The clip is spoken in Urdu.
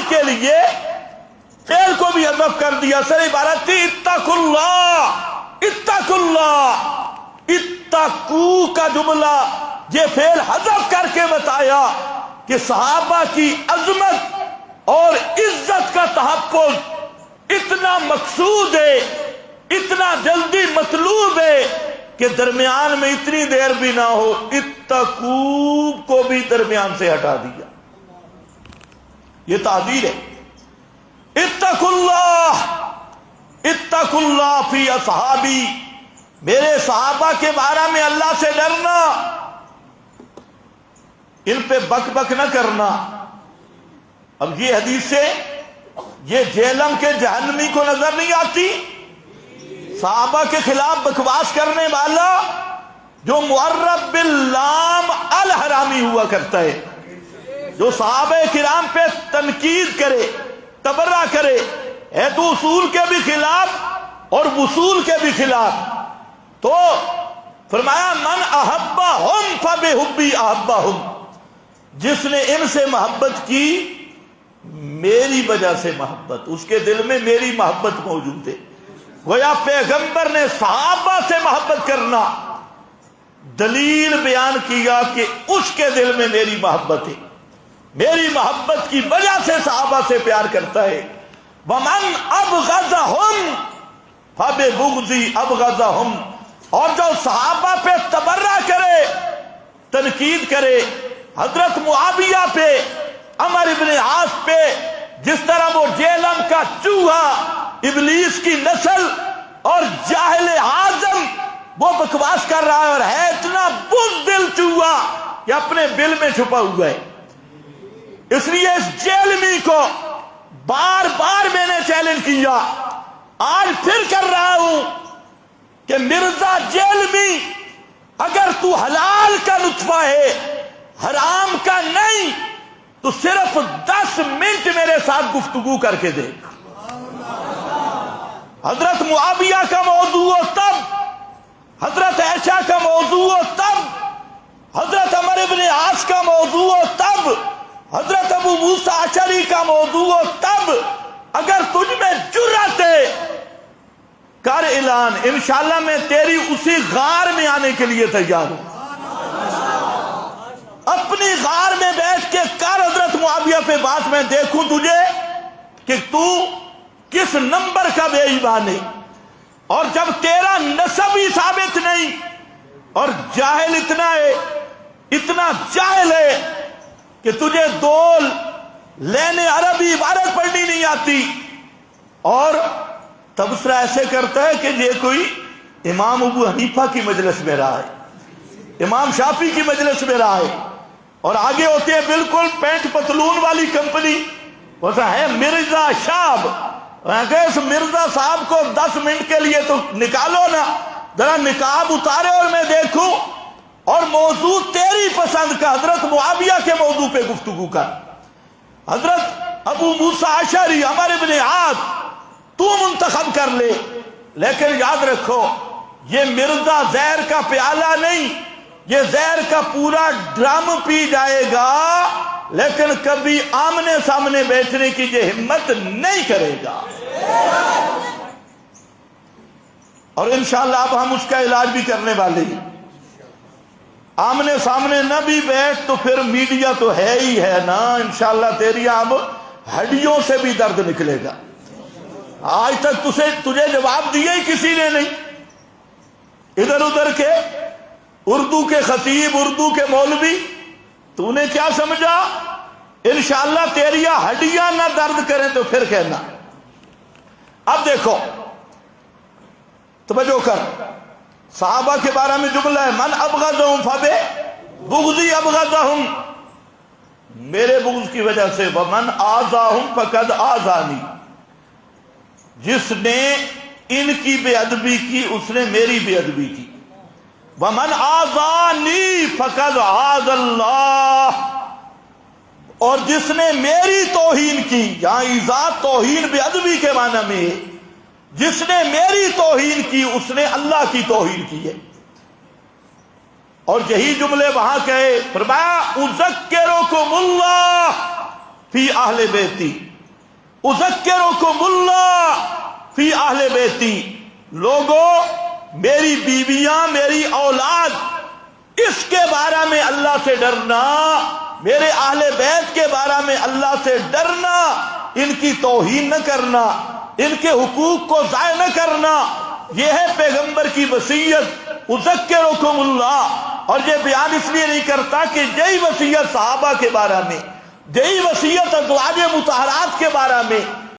کے لیے فعل کو بھی حذف کر دیا. سر عبارت تھی اتقوا اللہ، اتقوا اللہ. اتقوا کا جملہ یہ فعل حذف کر کے بتایا کہ صحابہ کی عظمت اور عزت کا تحفظ اتنا مقصود ہے، اتنا جلدی مطلوب ہے کہ درمیان میں اتنی دیر بھی نہ ہو. اتقوا کو بھی درمیان سے ہٹا دیا. یہ تعبیر ہے. اتقوا اللہ، اتقوا اللہ فی اصحابی، میرے صحابہ کے بارے میں اللہ سے ڈرنا، ان پہ بک بک نہ کرنا. اب یہ حدیث سے یہ جہلم کے جہنمی کو نظر نہیں آتی؟ صحابہ کے خلاف بکواس کرنے والا جو معرب باللام الحرامی ہوا کرتا ہے، جو صحابہ کرام پہ تنقید کرے، تبرہ کرے، ہے تو اصول کے بھی خلاف اور وصول کے بھی خلاف. تو فرمایا من احبہم فبحبی احبہم، جس نے ان سے محبت کی میری وجہ سے محبت، اس کے دل میں میری محبت موجود ہے. گویا پیغمبر نے صحابہ سے محبت کرنا دلیل بیان کیا کہ اس کے دل میں میری محبت ہے، میری محبت کی وجہ سے صحابہ سے پیار کرتا ہے. وَمَنْ أَبْغَضَهُمْ فَبِبُغْضِي أَبْغَضَهُمْ، اور جو صحابہ پہ تبرہ کرے، تنقید کرے، حضرت معاویہ پہ، عمر ابن عاص پہ، جس طرح وہ جہلم کا چوہا، ابلیس کی نسل اور جاہل اعظم وہ بکواس کر رہا ہے اور ہے اتنا بزدل چوہا کہ اپنے بل میں چھپا ہوا ہے. اس لیے اس جہلمی کو بار بار میں نے چیلنج کیا، آج پھر کر رہا ہوں کہ مرزا جہلمی، اگر تو حلال کا نطفہ ہے، حرام کا نہیں، تو صرف 10 منٹ میرے ساتھ گفتگو کر کے دیکھ. حضرت معاویہ کا موضوع ہو تب، حضرت عائشہ کا موضوع ہو تب، حضرت عمر ابن عاص کا موضوع ہو تب، حضرت ابو موسیٰ اشعری کا موضوع ہو تب، اگر تجھ میں جرأت ہے کر اعلان، انشاءاللہ میں تیری اسی غار میں آنے کے لیے تیار ہوں. اپنی غار میں بیٹھ کے کر حضرت معاویہ پہ بات، میں دیکھوں تجھے کہ تو کس نمبر کا بے ایمان ہے. اور جب تیرا نسب ہی ثابت نہیں اور جاہل اتنا ہے، اتنا جاہل ہے کہ تجھے دول لینے عربی عبارت پڑھنی نہیں آتی، اور تبصرہ ایسے کرتا ہے کہ یہ کوئی امام ابو حنیفہ کی مجلس میں رہا ہے، امام شافعی کی مجلس میں رہا ہے، اور آگے ہوتے ہیں بالکل پینٹ پتلون والی کمپنی، ویسا ہے مرزا صاحب. اس مرزا صاحب کو 10 منٹ کے لیے تو نکالو نا، ذرا نقاب اتارے اور میں دیکھوں، اور موضوع تیری پسند کا، حضرت معاویہ کے موضوع پہ گفتگو کر، حضرت ابو موسیٰ اشعری، عمر ابن عاص تو منتخب کر لے. لیکن یاد رکھو یہ مرزا زہر کا پیالہ نہیں، یہ زہر کا پورا ڈرم پی جائے گا، لیکن کبھی آمنے سامنے بیٹھنے کی یہ ہمت نہیں کرے گا. اور انشاءاللہ اب ہم اس کا علاج بھی کرنے والے ہیں. آمنے سامنے نہ بھی بیٹھ تو پھر میڈیا تو ہے ہی ہے نا، انشاءاللہ تیری اب ہڈیوں سے بھی درد نکلے گا. آج تک تجھے جواب دیا ہی کسی نے نہیں. ادھر ادھر کے اردو کے خطیب، اردو کے مولوی، تو نے کیا سمجھا؟ انشاءاللہ تیری ہڈیاں نہ درد کریں تو پھر کہنا. اب دیکھو توجہ کر، صحابہ کے بارے میں جملہ ہے من ابغضہم فبغضی ابغضہم، میرے بغض کی وجہ سے، ومن آذاہم فقد آذانی، جس نے ان کی بے ادبی کی اس نے میری بے ادبی کی. ومن آذانی فقد آذ اللہ، اور جس نے میری توہین کی، یہاں ایذا توہین بے ادبی کے معنی میں ہے، جس نے میری توہین کی اس نے اللہ کی توہین کی ہے. اور یہی جملے وہاں کہے، فرمایا اذکرکم اللہ فی اہل بیتی، اذکرکم اللہ فی اہل بیتی، لوگوں میری بیویاں، میری اولاد، اس کے بارے میں اللہ سے ڈرنا، میرے اہل بیت کے بارے میں اللہ سے ڈرنا، ان کی توہین نہ کرنا، ان کے حقوق کو ضائع نہ کرنا، یہ ہے پیغمبر کی وصیت، اذکرکم اللہ۔ اور یہ بیان اس لیے نہیں کرتا کہ یہی وصیت صحابہ کے بارے میں، یہی وصیت ازواج مطہرات کے بارے میں،